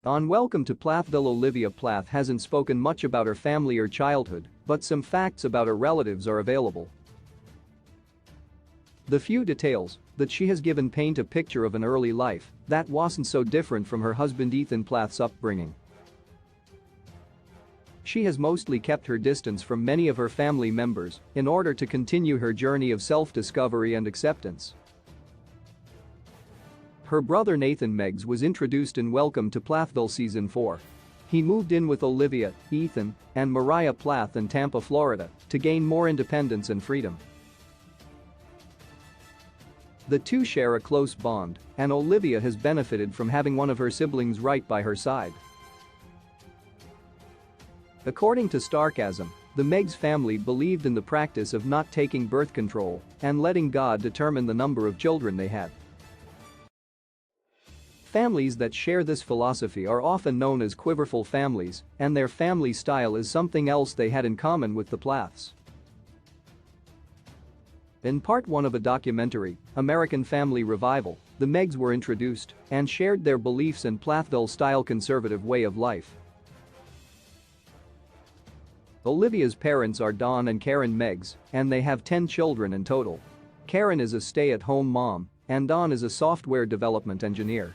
On Welcome to Plathville, Olivia Plath hasn't spoken much about her family or childhood, but some facts about her relatives are available. The few details that she has given paint a picture of an early life that wasn't so different from her husband Ethan Plath's upbringing. She has mostly kept her distance from many of her family members in order to continue her journey of self-discovery and acceptance. Her brother Nathan Meggs was introduced in Welcome to Plathville Season 4. He moved in with Olivia, Ethan, and Mariah Plath in Tampa, Florida, to gain more independence and freedom. The two share a close bond, and Olivia has benefited from having one of her siblings right by her side. According to Starkasm, the Meggs family believed in the practice of not taking birth control and letting God determine the number of children they had. Families that share this philosophy are often known as quiverful families, and their family style is something else they had in common with the Plaths. In part 1 of a documentary, American Family Revival, the Meggs were introduced and shared their beliefs in Plathville-style conservative way of life. Olivia's parents are Don and Karen Meggs, and they have 10 children in total. Karen is a stay-at-home mom, and Don is a software development engineer.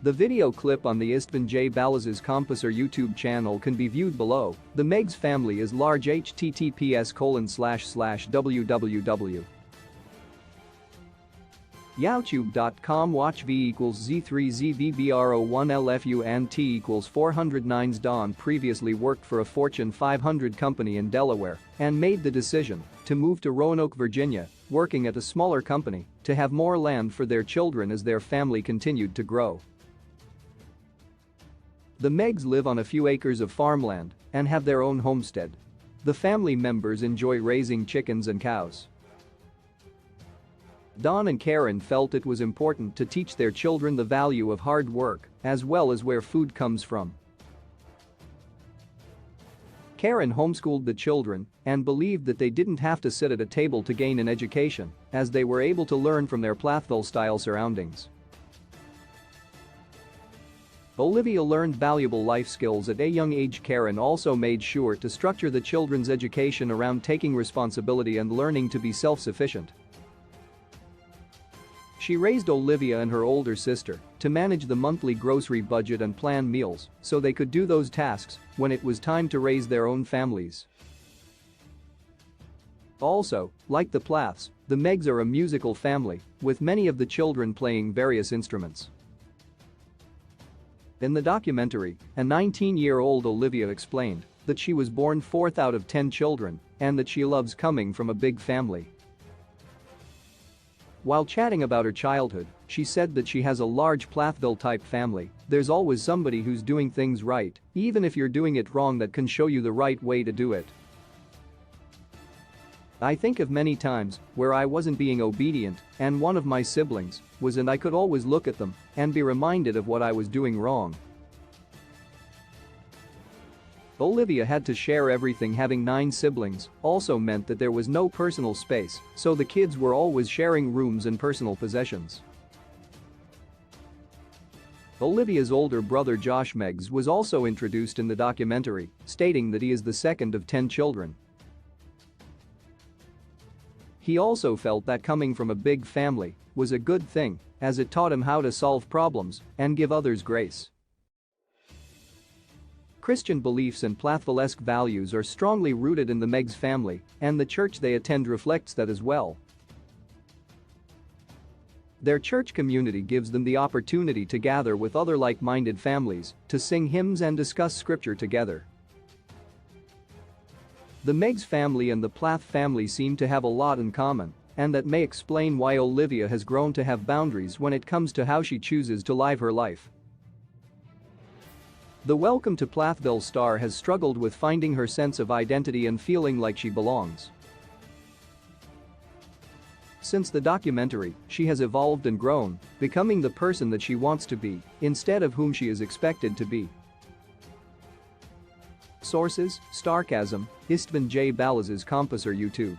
The video clip on the Istvan J. Balazs Composer YouTube channel can be viewed below. The Meggs family is large https://www. youtube.com watch v equals z3zbbro1lfu and t equals 409's Don previously worked for a Fortune 500 company in Delaware and made the decision to move to Roanoke, Virginia, working at a smaller company to have more land for their children as their family continued to grow. The Meggs live on a few acres of farmland and have their own homestead. The family members enjoy raising chickens and cows. Don and Karen felt it was important to teach their children the value of hard work as well as where food comes from. Karen homeschooled the children and believed that they didn't have to sit at a table to gain an education, as they were able to learn from their Plathville-style surroundings. Olivia learned valuable life skills at a young age. Karen also made sure to structure the children's education around taking responsibility and learning to be self-sufficient. She raised Olivia and her older sister to manage the monthly grocery budget and plan meals so they could do those tasks when it was time to raise their own families. Also, like the Plaths, the Meggs are a musical family, with many of the children playing various instruments. In the documentary, a 19-year-old Olivia explained that she was born 4th out of 10 children and that she loves coming from a big family. While chatting about her childhood, she said that she has a large Plathville-type family. There's always somebody who's doing things right, even if you're doing it wrong, that can show you the right way to do it. I think of many times where I wasn't being obedient and one of my siblings was, and I could always look at them and be reminded of what I was doing wrong. Olivia had to share everything. Having 9 siblings also meant that there was no personal space, so the kids were always sharing rooms and personal possessions. Olivia's older brother Josh Meggs was also introduced in the documentary, stating that he is the 2nd of 10 children. He also felt that coming from a big family was a good thing, as it taught him how to solve problems and give others grace. Christian beliefs and Plathville-esque values are strongly rooted in the Meggs family, and the church they attend reflects that as well. Their church community gives them the opportunity to gather with other like-minded families to sing hymns and discuss scripture together. The Meggs family and the Plath family seem to have a lot in common, and that may explain why Olivia has grown to have boundaries when it comes to how she chooses to live her life. The Welcome to Plathville star has struggled with finding her sense of identity and feeling like she belongs. Since the documentary, she has evolved and grown, becoming the person that she wants to be instead of whom she is expected to be. Sources: Starkasm, Istvan J. Balazs Composer YouTube.